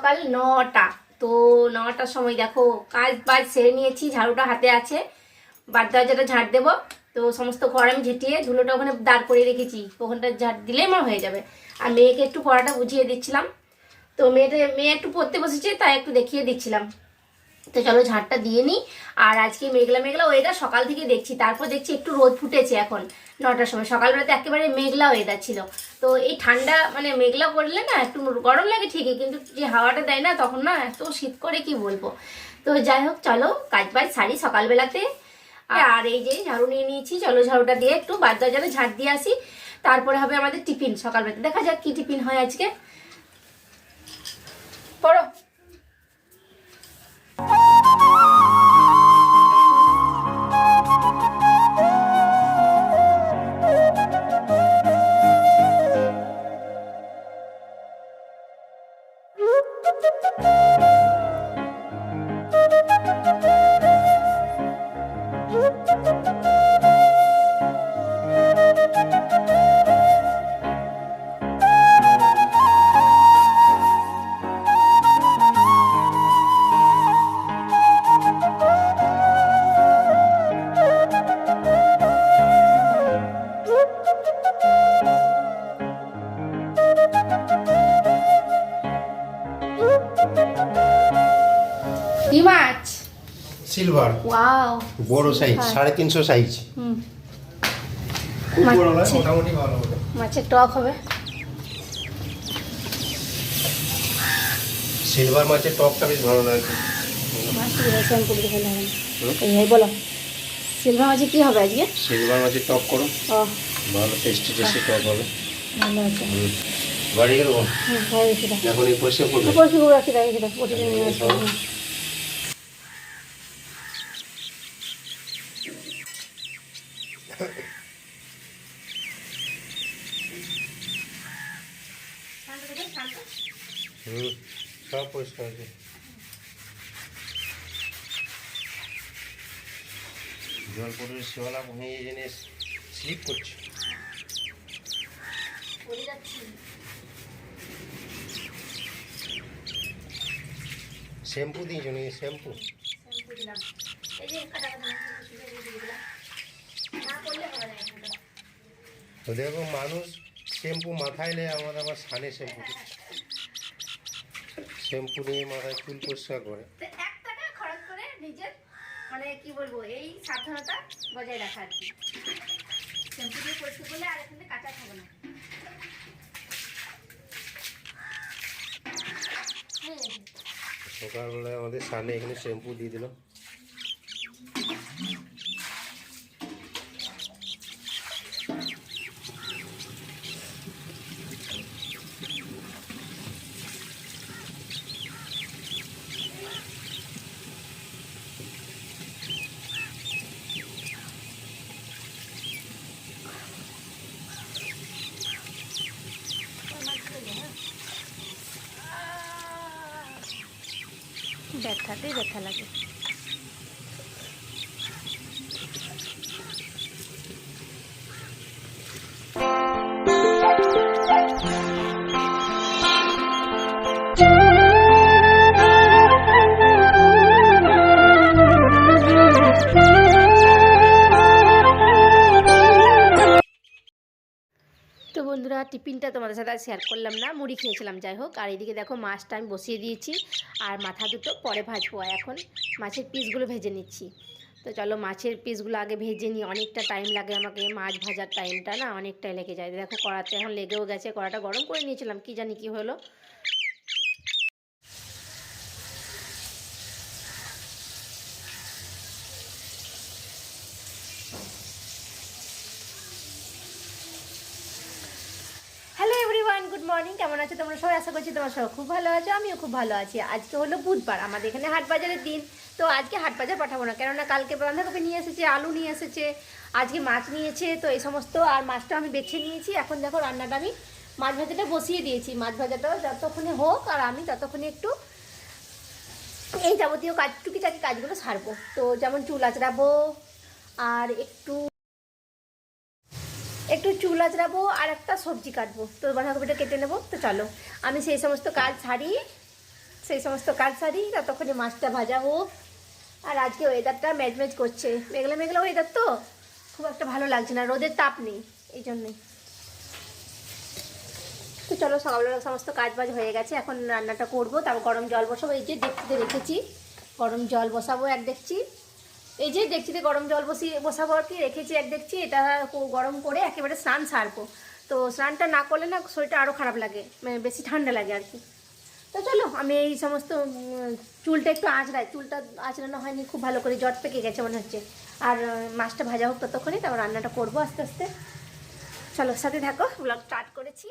সকাল 9টা। তো 9টার সময় দেখো কাজ বাজ সেরে নিয়েছি, ঝাড়ুটা হাতে আছে, বাদ দরজাটা ঝাড় দেবো। তো সমস্ত ঘর আমি ঝেঁটিয়ে ধুলোটা ওখানে দাঁড় করে রেখেছি, ওখানটা ঝাড় দিলেই আমার হয়ে যাবে। আর মেয়েকে একটু পড়াটা বুঝিয়ে দিচ্ছিলাম। তো মেয়ে একটু পড়তে বসেছে, তাই একটু দেখিয়ে দিচ্ছিলাম। তো চলো ঝাড়টা দিয়ে নিই। আর আজকে মেঘলা মেঘলা ওয়েদার সকাল থেকে দেখছি, তারপর দেখছি একটু রোদ ফুটেছে এখন 9টার সময়। সকালবেলাতে একেবারে মেঘলা ওয়েদার ছিল। তো এই ঠান্ডা মানে মেঘলা করলে না একটু গরম লাগে ঠিকই, কিন্তু যে হাওয়াটা দেয় না তখন না এত শীত করে কি বলবো। তো যাই হোক চলো কাজ বাজ সারি সকালবেলাতে। আর এই যে ঝাড়ু নিয়ে নিয়েছি, চলো ঝাড়ুটা দিয়ে একটু বাদ দরজাটা ঝাড় দিয়ে আসি, তারপরে হবে আমাদের টিফিন সকালবেলাতে। দেখা যাক কি টিফিন হয় আজকে। পড়ো। কি মাছ? সিলভার। ওয়াও, বড় সাইজ, 350 সাইজ। খুব বড় নয়, মোটামুটি ভালো হবে। মাছের টক হবে। সিলভার মাছের টকটা বেশ ভালো লাগে। বলো সিলভার মাছে কি হবে আজকে? সিলভার মাছের টক করো, ও ভালো টেস্টি টেস্টি টক হবে। ভালো আছে। বাড়ি গেল এখন এই পরিষ্কার করবে। রাখি নিয়ে আসবো। সব পরিষ্কার আছে। জল পড়ে শিওলা ভেঙে জেনে স্লিপ করছে। শ্যাম্পু দিয়েছো নাকি? শ্যাম্পু তো দেখো মানুষ শ্যাম্পু মাথায় নেই, আমার সানে শ্যাম্পু শ্যাম্পু নিয়ে মাথায় চুল পরিষ্কার করে। খরচ করে নিজের মানে কি বলবো এই সাবধানতা বজায় রাখা আর কি। শ্যাম্পু দিয়ে পরিষ্কার করলে আর এখানে কাঁচা খাবো না। সকালবেলায় আমাদের সামনে এখানে শ্যাম্পু দিয়ে দিল। ব্যথাতেই ব্যথা লাগে। তো বন্ধুরা টিফিনটা তোমাদের সাথে শেয়ার করলাম না, মুড়ি খেয়েছিলাম। যাই হোক, আর এদিকে দেখো মাছটা আমি বসিয়ে দিয়েছি, আর মাথা দুটো পরে ভাজবো। এখন মাছের পিসগুলো ভেজে নিচ্ছি। তো চলো মাছের পিসগুলো আগে ভেজে নিই, অনেকটা টাইম লাগে আমাকে, মাছ ভাজার টাইমটা না অনেকটাই লেগে যায়। দেখো কড়াতে এখন লেগেও গেছে, কড়াটা গরম করে নিয়েছিলাম, কি জানি কি হলো। Hello everyone, good morning. কেমন আছো তোমরা সবাই? আশা করছি তোমরা সবাই খুব ভালো আছো, আমিও খুব ভালো আছি। আজকে হলো বুধবার, আমাদের এখানে হাট বাজারের দিন। তো আজকে হাট বাজার পাঠাবো না, কেননা কালকে বাঁধাকপি নিয়ে এসেছে, আলু নিয়ে এসেছে, আজকে মাছ নিয়েছে। তো এই সমস্ত, আর মাছটা আমি বেছে নিয়েছি। এখন দেখো রান্নাটা আমি মাছ ভাজাটা বসিয়ে দিয়েছি। মাছ ভাজাটাও যতক্ষণে হোক, আর আমি ততক্ষণে একটু এই যাবতীয় কাজ টুকিটাকি কাজগুলো সারবো। তো যেমন চুল আঁচড়াবো, আর একটু চুল আঁচড়াবো, আর একটা সবজি কাটবো। তো বাঁধাকপিটা কেটে নেবো। তো চলো আমি সেই সমস্ত কাজ সেই সমস্ত কাজ সারি, ততক্ষণে মাছটা ভাজা হোক। আর আজকে ওয়েদারটা ম্যাজম্যাজ করছে, মেঘলা মেঘলা ওয়েদার তো খুব একটা ভালো লাগছে না, রোদের তাপ নেই এই জন্যই। তো চলো, সকালবেলা সমস্ত কাজ বাজ হয়ে গেছে, এখন রান্নাটা করবো। তারপর গরম জল বসাবো, এই যে ডেকচিতে রেখেছি গরম জল বসাবো এক ডেকচি। এই যে ডেকচিতে গরম জল বসাবো আর কি, রেখেছি এক ডেকচি। এটা গরম করে একেবারে স্নান সারবো। তো স্নানটা না করলে না শরীরটা আরও খারাপ লাগে, মানে বেশি ঠান্ডা লাগে আর কি। তো চলো, আমি এই সমস্ত চুলটা একটু আঁচড়াই, চুলটা আঁচড়ানো হয়নি, খুব ভালো করে জট পেকে গেছে মনে হচ্ছে। আর মাছটা ভাজা হোক ততক্ষণে, তারপর রান্নাটা করবো আস্তে আস্তে। চলো সাথে থাকো, ব্লগ স্টার্ট করেছি।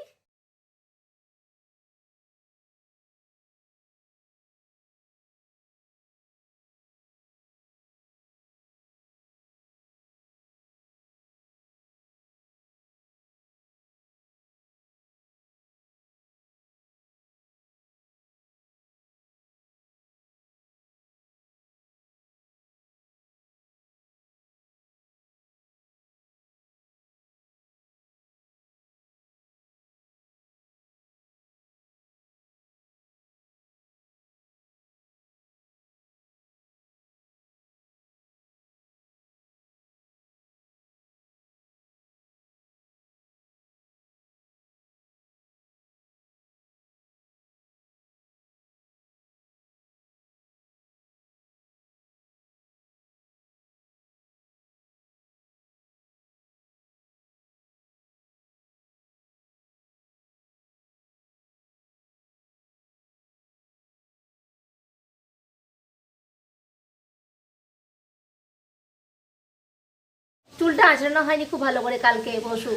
চুলটা আঁচড়ানো হয়নি খুব ভালো করে কালকে পরশু।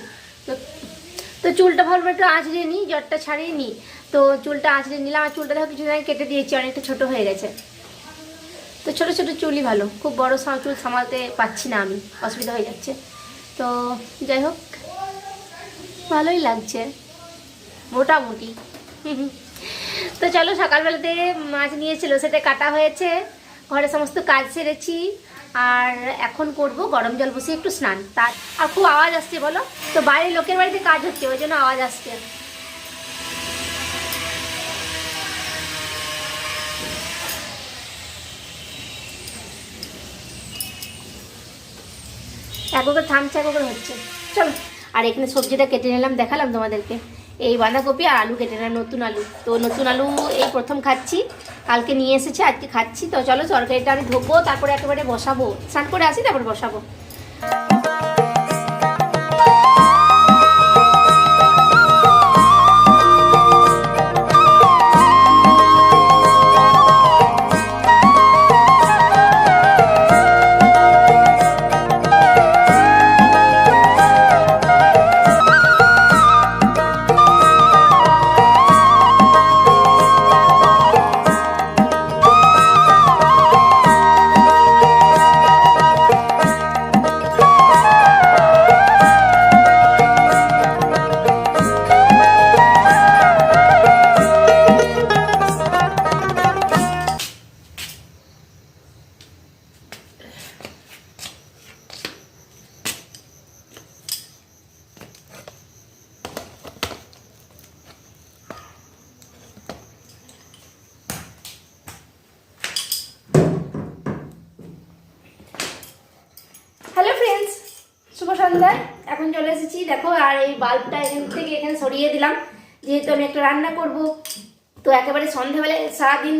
তো তো চুলটা ভালো করে একটু আঁচড়িয়ে নিই, জ্বরটা ছাড়িয়ে নিই। তো চুলটা আঁচড়িয়ে নিলাম, আর চুলটা দেখো কিছুদিন আগে কেটে দিয়েছি, অনেকটা ছোট হয়ে গেছে। তো ছোটো ছোটো চুলই ভালো, খুব বড় চুল সামালতে পারছি না আমি, অসুবিধা হয়ে যাচ্ছে। তো যাই হোক, ভালোই লাগছে মোটামুটি। তো চলো, সকালবেলাতে মাছ নিয়েছিল, সেটা কাটা হয়েছে, ঘরে সমস্ত কাজ সেরেছি। আর এখন করব গরম জল বসিয়ে একটু স্নান। তার আর খুব আওয়াজ আসছে বলো তো, বাইরে লোকের বাড়িতে কাজ হচ্ছে, ওই জন্য আওয়াজ আসছে। একবার থামছে, একবার হচ্ছে। চলো, আর এখানে সবজিটা কেটে নিলাম, দেখালাম তোমাদেরকে। এই বাঁধাকপি আর আলু কেটে নিলাম, নতুন আলু। তো নতুন আলু এই প্রথম খাচ্ছি, কালকে নিয়ে এসেছে, আজকে খাচ্ছি। তো চলো, তরকারিটা আমি ধোবো, তারপরে একেবারে বসাবো, স্নান করে আসি তারপর বসাবো। শুভ সন্ধ্যায় এখন চলে এসেছি দেখো। আর এই বাল্বটা এখান থেকে এখানে সরিয়ে দিলাম, যেহেতু আমি একটা রান্না করব। তো একেবারে সন্ধ্যাবেলায় সারাদিন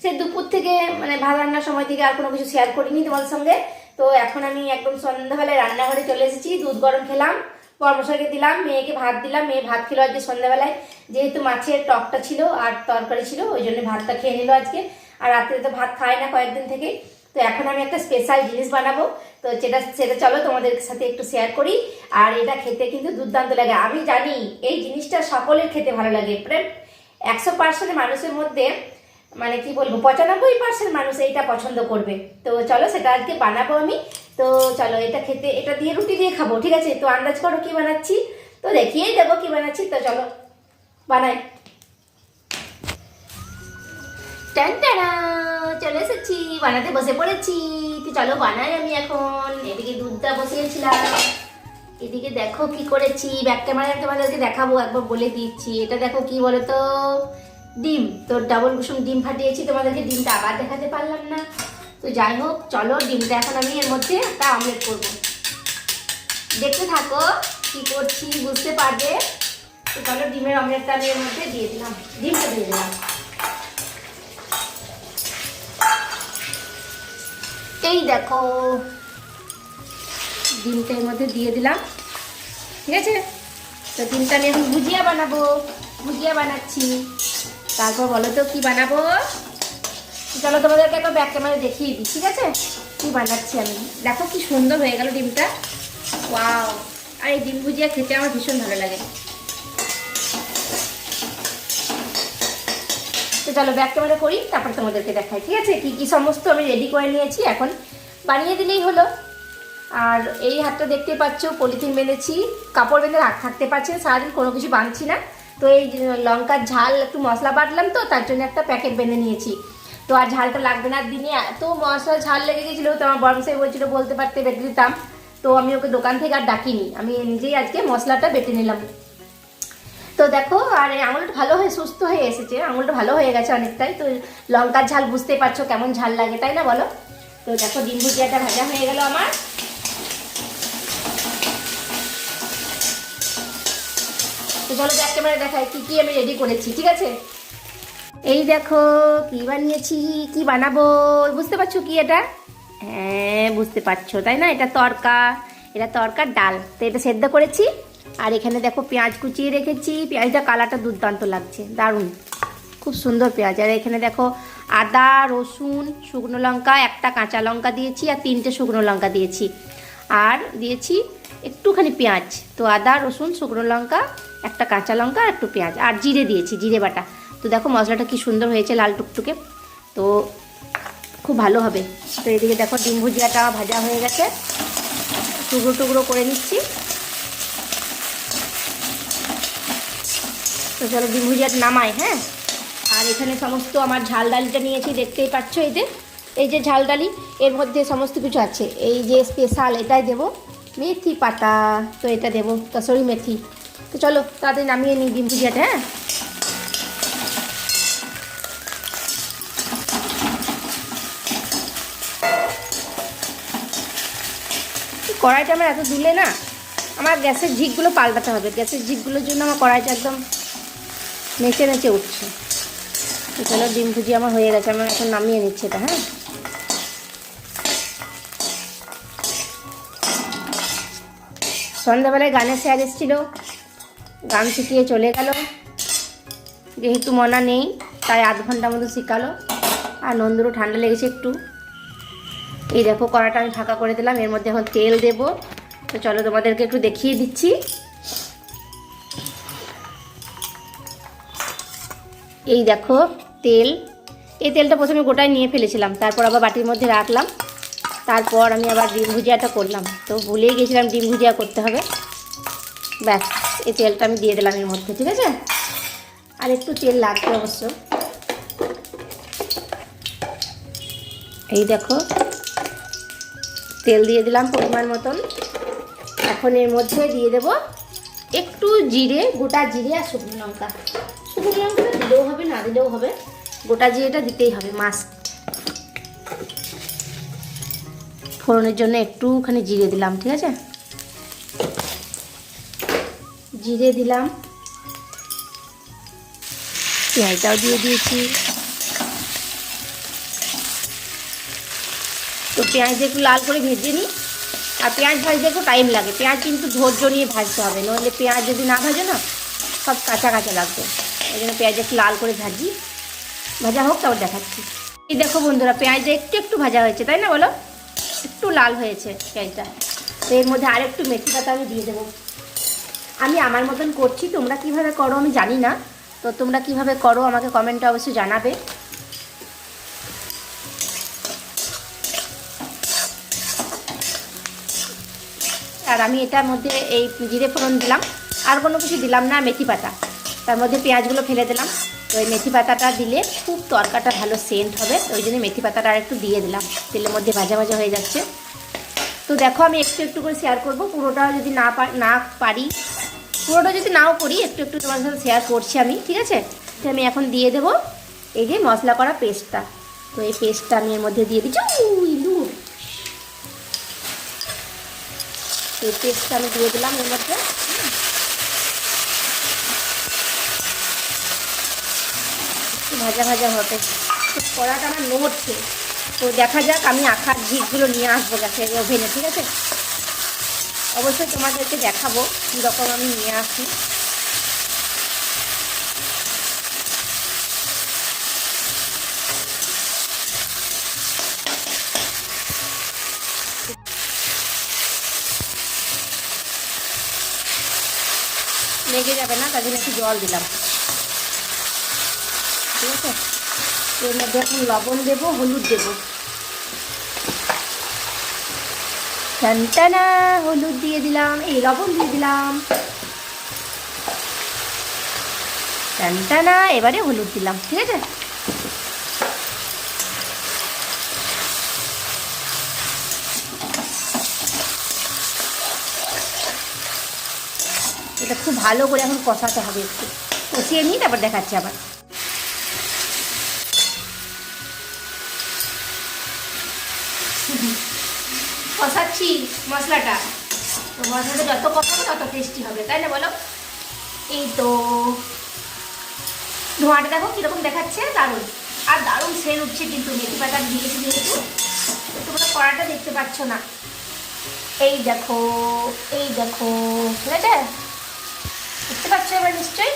সে দুপুর থেকে মানে ভাত রান্নার সময় থেকে আর কোনো কিছু শেয়ার করিনি তোমাদের সঙ্গে। তো এখন আমি একদম সন্ধ্যাবেলায় রান্নাঘরে চলে এসেছি, দুধ গরম খেলাম, পরমশাইকে দিলাম, মেয়েকে ভাত দিলাম। মেয়ে ভাত খেলো আজকে সন্ধ্যাবেলায়, যেহেতু মাছের টকটা ছিল আর তরকারি ছিল, ওই জন্য ভাতটা খেয়ে নিল আজকে। আর রাত্রে তো ভাত খায় না কয়েকদিন থেকে। তো এখন আমি একটা স্পেশাল জিনিস বানাবো, তো সেটা চলো তোমাদের সাথে একটু শেয়ার করি। আর এটা খেতে কিন্তু দুর্দান্ত লাগে, আমি জানি এই জিনিসটা সকলের খেতে ভালো লাগে। প্রায় 100% মানুষের মধ্যে মানে কি বলবো 95% মানুষ এইটা পছন্দ করবে। তো চলো, সেটা আজকে বানাবো আমি। তো চলো, এটা খেতে, এটা দিয়ে রুটি দিয়ে খাবো, ঠিক আছে? তো আন্দাজ করো কি বানাচ্ছি, তো দেখিয়েই দেবো কি বানাচ্ছি। তো চলো বানাই। চলে এসেছি, বানাতে বসে পড়েছি। তো চলো বানাই আমি এখন। এদিকে দুধটা বসিয়েছিলাম, এদিকে দেখো কি করেছি, ব্যাক ক্যামেরায় তোমাদেরকে দেখাবো, একবার বলে দিচ্ছি। এটা দেখো কি বলতো, ডিম, তো ডাবল কুসুম ডিম ফাটিয়েছি, তোমাদেরকে ডিমটা আবার দেখাতে পারলাম না। তো যাই হোক, চলো ডিমটা এখন আমি এর মধ্যে একটা অমলেট করব। দেখতে থাকো কি করছি, বুঝতে পারবে। তো চলো ডিমের অমলেটটা আমি এর মধ্যে দিয়ে দিলাম, ডিমটা দিয়ে দিলাম। এই দেখো ডিমটা এর মধ্যে দিয়ে দিলাম, ঠিক আছে। তো ডিমটা আমি এখন ভুজিয়া বানাবো, ভুজিয়া বানাচ্ছি। তারপর বলো তো কি বানাবো, চলো তোমাদেরকে একটা ব্যাক ক্যামেরা দেখিয়ে দিই, ঠিক আছে, কি বানাচ্ছি আমি। দেখো কি সুন্দর হয়ে গেল ডিমটা, ওয়াও। আর এই ডিম ভুজিয়া খেতে আমার ভীষণ ভালো লাগে। তো চলো ব্যাক ক্যামেরা করি, তারপর তোমাদেরকে দেখাই, ঠিক আছে। কি কি সমস্ত আমি রেডি করে নিয়েছি, এখন বানিয়ে দিলেই হলো। আর এই হাতটা দেখতে পাচ্ছ পলিথিন বেঁধেছি, কাপড় বেঁধে থাকতে পারছি না, সারাদিন কোনো কিছু বাঁধছি না। তো এই লঙ্কার ঝাল একটু মশলা বাটলাম, তো তার জন্য একটা প্যাকেট বেঁধে নিয়েছি। তো আর ঝালটা লাগবে না, দিনে এত মশলা ঝাল লেগে গেছিলো, তো আমার বড় মশাই বলছিল বলতে পারতে বেটে দিতাম। তো আমি ওকে দোকান থেকে আর ডাকিনি, আমি নিজেই আজকে মশলাটা বেটে নিলাম। তো দেখো, আর এই আঙুলটা ভালো হয়ে সুস্থ হয়ে এসেছে, আঙুলটা ভালো হয়ে গেছে অনেকটাই। তো লঙ্কার ঝাল বুঝতে পারছো কেমন ঝাল লাগে, তাই না বলো। তো দেখো ডিম ভুজিয়াটা ভাজা হয়ে গেল আমার। তো চলো ব্যাক ক্যামেরা দেখাই কি কি আমি রেডি করেছি, ঠিক আছে। এই দেখো কি বানিয়েছি, কি বানাবো বুঝতে পারছো কি এটা? হ্যাঁ বুঝতে পারছো তাই না, এটা তরকা, এটা তরকার ডাল। তো এটা সেদ্ধ করেছি। আর এখানে দেখো পেঁয়াজ কুচিয়ে রেখেছি, পেঁয়াজটা কালারটা দুর্দান্ত লাগছে, দারুণ, খুব সুন্দর পেঁয়াজ। আর এখানে দেখো আদা, রসুন, শুকনো লঙ্কা, একটা কাঁচা লঙ্কা দিয়েছি, আর 3টে শুকনো লঙ্কা দিয়েছি, আর দিয়েছি একটুখানি পেঁয়াজ। তো আদা, রসুন, শুকনো লঙ্কা, একটা কাঁচা লঙ্কা, আর একটু পেঁয়াজ, আর জিরে দিয়েছি, জিরে বাটা। তো দেখো মশলাটা কি সুন্দর হয়েছে, লাল টুকটুকে, তো খুব ভালো হবে। তো এদিকে দেখো ডিম ভুজিয়াটা ভাজা হয়ে গেছে, টুকরো টুকরো করে নিচ্ছি। তো চলো ডিম ভুজিয়াটা নামাই, হ্যাঁ। আর এখানে সমস্ত আমার ঝাল ডালিটা নিয়েছি, দেখতেই পাচ্ছ, এই যে ঝাল ডালি, এর মধ্যে সমস্ত কিছু আছে। এই যে স্পেশাল এটাই দেবো, মেথি পাতা, তো এটা দেবো কসুরি মেথি। তো চলো তাড়াতাড়ি নামিয়ে নিই ডিম ভুজিয়াটা, হ্যাঁ। কড়াইটা আমার এত দুলে না, আমার গ্যাসের ঝিকগুলো পাল্টাতে হবে, গ্যাসের ঝিকগুলোর জন্য আমার কড়াইটা একদম নেচে নেচে উঠছে। তো চলো ডিম ভুজিয়া আমার হয়ে গেছে, আমি এখন নামিয়ে নিচ্ছি এটা, হ্যাঁ। সন্ধ্যাবেলায় গানের স্যার এসেছিলো, গান শিখিয়ে চলে গেল। যেহেতু মনা নেই তাই আধ ঘন্টার মতো শিখালো। আর নন্দুরও ঠান্ডা লেগেছে একটু। এই দেখো কড়াটা আমি ফাঁকা করে দিলাম, এর মধ্যে এখন তেল দেবো। তো চলো তোমাদেরকে একটু দেখিয়ে দিচ্ছি। এই দেখো তেল, এই তেলটা প্রথমে গোটায় নিয়ে ফেলেছিলাম, তারপর আবার বাটির মধ্যে রাখলাম, তারপর আমি আবার ডিম ভুজিয়াটা করলাম। তো ভুলেই গেছিলাম ডিম ভুজিয়া করতে হবে। ব্যাস এই তেলটা আমি দিয়ে দিলাম এর মধ্যে, ঠিক আছে। আর একটু তেল লাগবে অবশ্য। এই দেখো তেল দিয়ে দিলাম পরিমাণ মতন। এখন এর মধ্যে দিয়ে দেব একটু জিরে, গোটা জিরে আর শুকনো লঙ্কা। শুকনো লঙ্কাটা দিলেও হবে, না দিলেও হবে, গোটা জিরেটা দিতেই হবে মাস্ট। ফোড়নের জন্য একটুখানি জিরে দিলাম, ঠিক আছে, জিরে দিলাম, পেঁয়াজটাও দিয়ে দিয়েছি। তো পেঁয়াজটা একটু লাল করে ভেজে নিই। আর পেঁয়াজ ভাজতে একটু টাইম লাগে, পেঁয়াজ কিন্তু ধৈর্য নিয়ে ভাজতে হবে, নইলে পেঁয়াজ যদি না ভাজে না সব কাঁচা কাঁচা লাগবে। ওই জন্য পেঁয়াজ একটু লাল করে ভাজি, ভাজা হোক তারপর দেখাচ্ছি। এই দেখো বন্ধুরা পেঁয়াজটা একটু একটু ভাজা হয়েছে, তাই না বলো, একটু লাল হয়েছে পেঁয়াজটা। তো এর মধ্যে আর একটু মেথি পাতা আমি দিয়ে দেবো। আমি আমার মতন করছি, তোমরা কিভাবে করো আমি জানি না, তো তোমরা কিভাবে করো আমাকে কমেন্টে অবশ্যই জানাবে। আর আমি এটার মধ্যে এই জিরে ফোড়ন দিলাম, আর কোনো কিছু দিলাম না, মেথি পাতা, তার মধ্যে পেঁয়াজগুলো ফেলে দিলাম। তো এই মেথি পাতাটা দিলে খুব তরকাটা ভালো সেন্ট হবে, ওই জন্য মেথি পাতাটা আর একটু দিয়ে দিলাম। তেলের মধ্যে ভাজা ভাজা হয়ে যাচ্ছে। তো দেখো আমি একটু একটু করে শেয়ার করবো, পুরোটা যদি না পারি, পুরোটা যদি নাও করি, একটু একটু তোমার সাথে শেয়ার করছি আমি, ঠিক আছে। তো আমি এখন দিয়ে দেবো এই যে মশলা করা পেস্টটা। তো এই পেস্টটা আমি এর মধ্যে দিয়ে দিচ্ছি। ইঁদুর, এই পেস্টটা আমি দিয়ে দিলাম এর মধ্যে। ভাজা ভাজা হবে, কড়াটা আমার নড়ছে। তো দেখা যাক, আমি আখার ঝিকগুলো নিয়ে আসবো গ্যাসের ওভেনে, ঠিক আছে? অবশ্যই তোমাদেরকে দেখাবো কীরকম আমি নিয়ে আসি। লেগে যাবে না, তার জন্য একটু জল দিলাম, ঠিক আছে? এর মধ্যে এখন লবণ দেবো, হলুদ দেবো। টানটানা, হলুদ দিয়ে দিলাম, এই লবণ দিয়ে দিলাম, টানটানা, এবারে হলুদ দিলাম, ঠিক আছে? এটা খুব ভালো করে এখন কষাতে হবে, একটু কষিয়ে নিই, তারপর দেখাচ্ছি আবার। কষাচ্ছি মশলাটা, তো মশলাটা যত কষাবো তত টেস্টি হবে, তাই না বলো? এই তো ধোঁয়াটা দেখো কীরকম দেখাচ্ছে, দারুণ। আর দারুণ সেল উঠছে, কিন্তু মেথি পাতা দিয়েছি যেহেতু, তোমরা কড়াটা দেখতে পাচ্ছ না। এই দেখো, এই দেখো, ঠিক আছে? দেখতে পাচ্ছ এবার নিশ্চয়ই?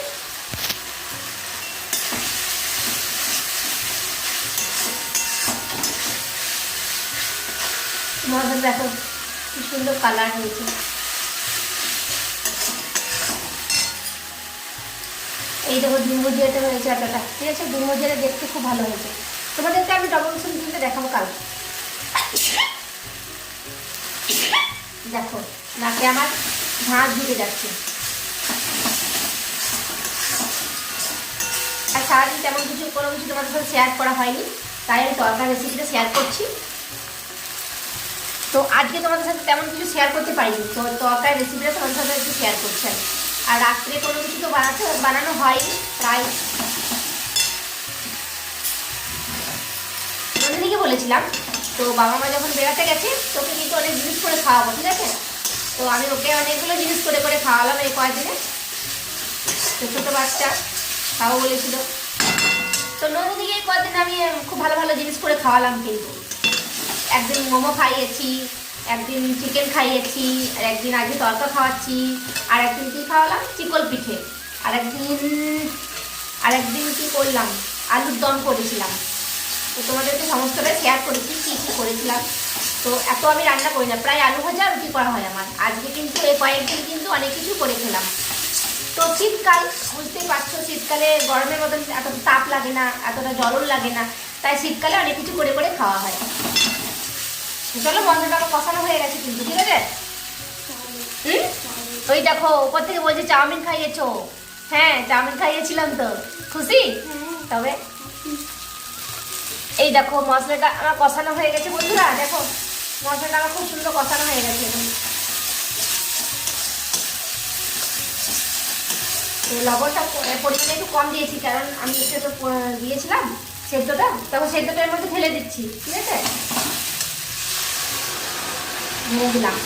মশলা দেখো কি সুন্দর কালার হয়েছে। এই দেখো ডিম ভুজিয়াটা হয়েছে এতটা, ঠিক আছে? ডিম ভুজিয়াটা দেখতে খুব ভালো হয়েছে। তোমাদেরকে আমি ডবল রসুন কিনতে দেখাবো কাল। দেখো নাকে আমার ঝাঁঝ ঢুকে যাচ্ছে। আর সারাদিন তেমন কিছু কোনো কিছু তোমাদের সাথে শেয়ার করা হয়নি, তাই আমি তরকারি রেসিপিটা শেয়ার করছি। তো আজকে তোমাদের সাথে তেমন কিছু শেয়ার করতে পারিনি, তো তরকারি রেসিপিটা তোমাদের সাথে একটু শেয়ার করছি। আর রাত্রে কোনো কিছু তো বানানো হয়নি প্রায়। নন্দিনীকে বলেছিলাম, তো বাবা মা যখন বেড়াতে গেছে তোকে কিন্তু অনেক জিনিস করে খাওয়াবো, ঠিক আছে? তো আমি ওকে অনেকগুলো জিনিস করে করে খাওয়ালাম এই কয়েকদিনে। তো ছোটো বাচ্চা খাওয়া বলেছিল, তো নন্দিনীকে এই কয়েকদিন আমি খুব ভালো ভালো জিনিস করে খাওয়ালাম। কিন্তু একদিন মোমো খাইয়েছি, একদিন চিকেন খাইয়েছি, আর একদিন আগে তরকা খাওয়াচ্ছি, আর একদিন কী খাওয়ালাম, চিকল পিঠে, আর একদিন কী করলাম, আলুর দম করেছিলাম। তো তোমাদেরকে সমস্তটাই শেয়ার করেছি কী কী করেছিলাম। তো এত আমি রান্না করি না, প্রায় আলু ভাজা রুটি করা হয় আমার। আজকে কিন্তু এই কয়েকদিন কিন্তু অনেক কিছু করে খেলাম। তো শীতকাল, বুঝতেই পারছো, শীতকালে গরমের মতন এতটা তাপ লাগে না, এতটা জ্বলন লাগে না, তাই শীতকালে অনেক কিছু করে করে খাওয়া হয়। চলো, মন্ত্রটা আমার কষানো হয়ে গেছে কিন্তু, ঠিক আছে? ওই দেখো উপর থেকে বলছে চাউমিন খাইয়েছো। হ্যাঁ, চাউমিন খাইয়েছিলাম তো। খুশি? তবে এই দেখো মশলাটা আমার কষানো হয়ে গেছে বন্ধুরা। দেখো মশলাটা আমার খুব সুন্দর কষানো হয়ে গেছে। লবণটা পরিমাণে একটু কম দিয়েছি, কারণ আমি একটু দিয়েছিলাম সেদ্ধটা, তখন সেদ্ধটার মধ্যে ঢেলে দিচ্ছি, ঠিক আছে? ঢেলে দিলাম।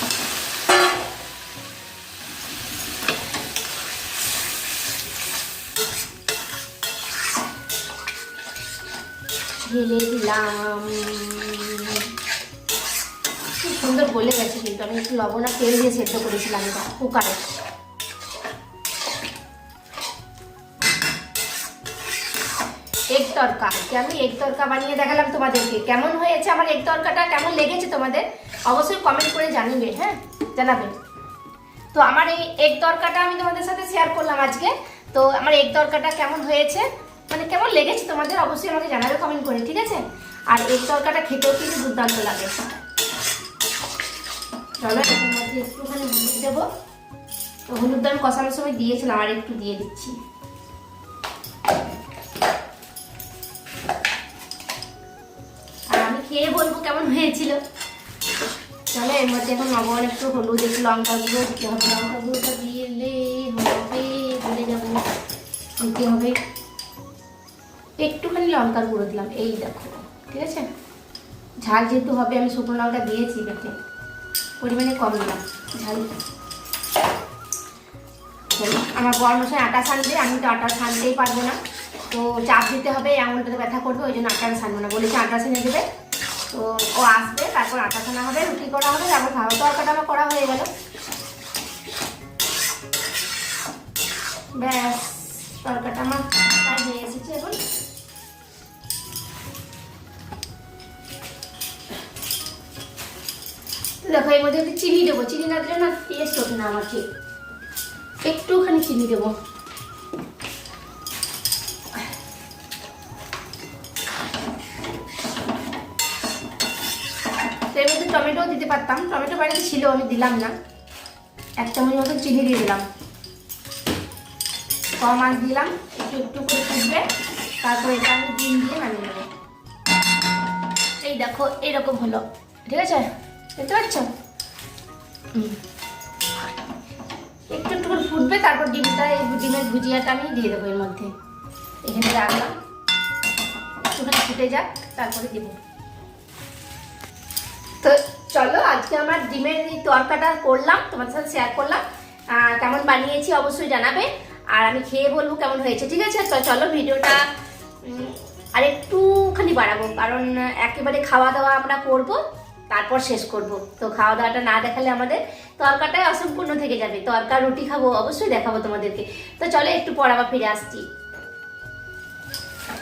ঢেলে দিলাম, খুব সুন্দর গলে গেছে। কিন্তু আমি একটু লবণ আর তেল দিয়ে সেদ্ধ করেছিলাম এটা কুকারে। এগ তরকা, আমি এগ তরকা বানিয়ে দেখালাম তোমাদেরকে। কেমন হয়েছে আমার এগ তরকাটা, কেমন লেগেছে তোমাদের অবশ্যই কমেন্ট করে জানাবে, হ্যাঁ জানাবে। তো আমার এই এগ তরকাটা আমি তোমাদের সাথে শেয়ার করলাম আজকে। তো আমার এগ তরকাটা কেমন হয়েছে, মানে কেমন লেগেছে তোমাদের অবশ্যই আমাকে জানাবে কমেন্ট করে, ঠিক আছে? আর এগ তরকাটা খেতেও কিন্তু দুর্দান্ত লাগে। চলো এর মধ্যে একটুখানি হলুদ দেবো। তো হলুদ আমি কষানোর সময় দিয়েছিলাম, আর একটু দিয়ে দিচ্ছি। আর আমি খেয়ে বলবো কেমন হয়েছিল। চলো এর মধ্যে এখন লবণ, একটু হলুদ, একটু লঙ্কা গুঁড়ো দিতে হবে। লঙ্কা গুঁড়োটা দিলে হবে, ভুলে যাবো, দিতে হবে। একটুখানি লঙ্কার গুঁড়ো দিলাম, এই দেখো, ঠিক আছে। ঝাল যেহেতু হবে, আমি শুকনো লঙ্কা দিয়েছি বেটে, পরিমাণে কম দিলাম ঝাল। আমার বড় মশাই আটা ছানবে, আমি তো আটা ছানতেই পারবো না, তো চাপ দিতে হবে, আঙুলটাতে ব্যথা করবে, ওই জন্য আটাটা ছানবো না, বলেছে আটা ছেনে দেবে। তো ও আসবে, তারপর আটা ছানা হবে, রুটি করা হবে, তারপর খাওয়া তরকাটা আমার করা হয়ে গেল। ব্যাস, তরকাটা আমার প্রায় হয়ে এসেছে এখন। দেখো এর মধ্যে একটু চিনি দেবো, চিনি না দিলে না টেস্ট হবে না আমার ঠিক, একটুখানি চিনি দেবো। এর মধ্যে টমেটো দিতে পারতাম, টমেটো বাড়িতে ছিল, আমি দিলাম না। 1 চামচ মতো চিনি দিয়ে দিলাম, কম আঁচ দিলাম, একটু একটু করে ফুটবে, তারপর এটা আমি ডিম দিয়ে নামিয়ে নেবো। এই দেখো এরকম হলো, ঠিক আছে, দেখতে পাচ্ছ? একটু একটু করে ফুটবে, তারপর ডিমটা, এই ডিমের ভুজিয়াটা আমি দিয়ে দেবো এর মধ্যে, এখানে রাখলাম, একটুখানি ফুটে যাক, তারপরে দেবো। তো চলো, আজকে আমার ডিমের এই তরকাটা করলাম, তোমাদের সাথে শেয়ার করলাম। কেমন বানিয়েছি অবশ্যই জানাবে, আর আমি খেয়ে বলবো কেমন হয়েছে, ঠিক আছে? তো চলো ভিডিওটা আর একটুখানি বাড়াবো, কারণ একেবারে খাওয়া দাওয়া আমরা করব, তারপর শেষ করব। তো খাওয়া দাওয়াটা না দেখালে আমাদের তরকাটাই অসম্পূর্ণ থেকে যাবে। তরকা রুটি খাবো, অবশ্যই দেখাবো তোমাদেরকে। তো চলো একটু পর আবার ফিরে আসছি,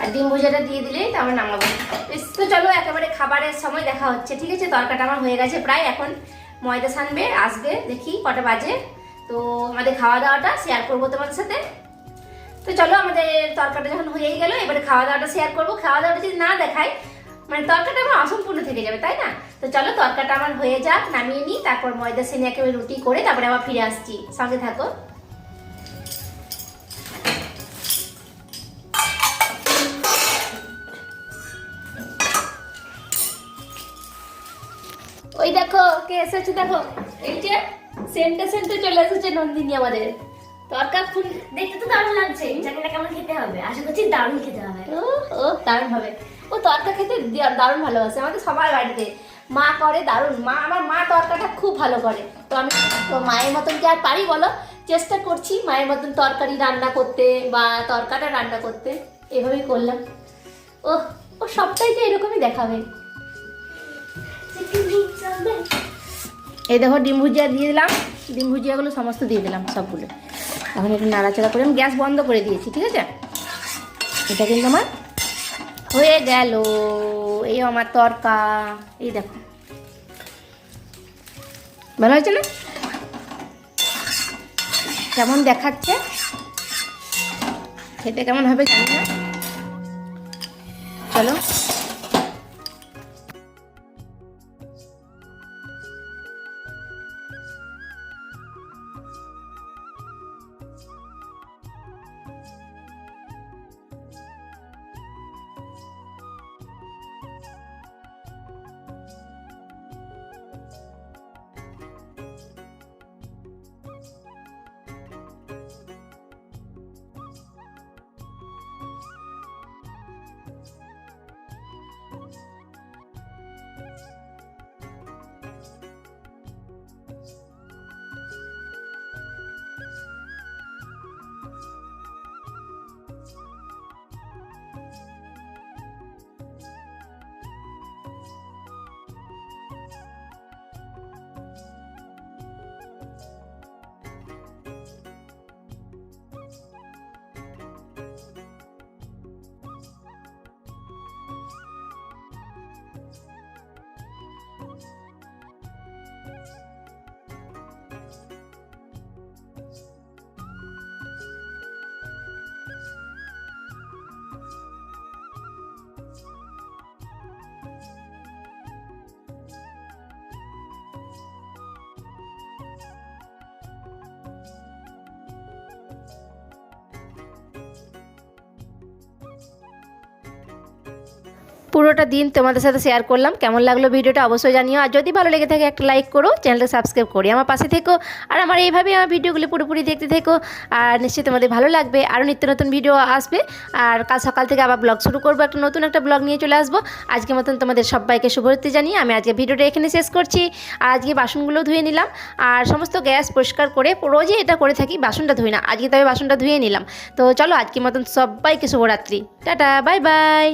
আর ডিম ভুজিয়াটা দিয়ে দিলেই তারপর নামাবো। তো চলো একেবারে খাবারের সময় দেখা হচ্ছে, ঠিক আছে? তরকাটা আমার হয়ে গেছে প্রায়, এখন ময়দা ছানবে, আসবে, দেখি কটা বাজে। তো আমাদের খাওয়া দাওয়াটা শেয়ার করবো তোমাদের সাথে। তো চলো, আমাদের তরকাটা যখন হয়েই গেল, এবারে খাওয়া দাওয়াটা শেয়ার করবো। খাওয়া দাওয়াটা যদি না দেখাই, মানে তরকাটা আমার অসম্পূর্ণ থেকে যাবে, তাই না? তো চলো তরকাটা আমার হয়ে যাক, নামিয়ে নিই, তারপর ময়দা ছেনে একেবারে রুটি করে তারপরে আবার ফিরে আসছি, সঙ্গে থাকো। ওই দেখো কে এসেছে, দেখো এই যে সেন্টে চলে এসেছে নন্দিনী আমাদের। তরকা ফুল দেখতে তো দারুণ লাগছে, জানি না কেমন খেতে হবে, আশা করছি দারুণ খেতে হবে। ও দারুণ হবে, ও তরকা খেতে দারুণ ভালোবাসে, আমাদের সবার বাড়িতে মা করে দারুণ। আমার মা তরকাটা খুব ভালো করে, তো আমি তো মায়ের মতন কি আর পারি বলো? চেষ্টা করছি মায়ের মতন তরকারি রান্না করতে বা তরকাটা রান্না করতে, এভাবেই করলাম। ও ও সবটাই তো এরকমই দেখাবে। এই দেখো ডিম ভুজিয়া দিয়ে দিলাম, ডিম ভুজিয়াগুলো সমস্ত দিয়ে দিলাম সবগুলো। এখন একটু নাড়াচাড়া করে আমি গ্যাস বন্ধ করে দিয়েছি, ঠিক আছে? এটা কিন্তু আমার হয়ে গেল, এই আমার তরকা, এই দেখো ভালো হয়েছে না? কেমন দেখাচ্ছে, খেতে কেমন হবে জানি না। চলো পুরোটা দিন তোমাদের সাথে শেয়ার করলাম। কেমন লাগলো ভিডিওটা অবশ্যই জানিও। আর যদি ভালো লেগে থাকে একটা লাইক করো, চ্যানেলটা সাবস্ক্রাইব করে আমার পাশে থেকো। আর আমার এইভাবে আমার ভিডিওগুলি পুরোপুরি দেখতে থেকো। আর নিশ্চয়ই তোমাদের ভালো লাগবে। আরও নিত্য নতুন ভিডিও আসবে। আর কাল সকাল থেকে আবার ব্লগ শুরু করবো, নতুন একটা ব্লগ নিয়ে চলে আসবো। আজকের মতন তোমাদের সবাইকে শুভরাত্রি জানিয়ে আমি আজকে ভিডিওটা এখানে শেষ করছি। আর আজকে বাসনগুলো ধুয়ে নিলাম, আর সমস্ত গ্যাস পরিষ্কার করে, রোজই এটা করে থাকি, বাসনটা ধুই না, আজকে তবে বাসনটা ধুয়ে নিলাম। তো চলো আজকের মতন সবাইকে শুভরাত্রি, টাটা, বাই বাই।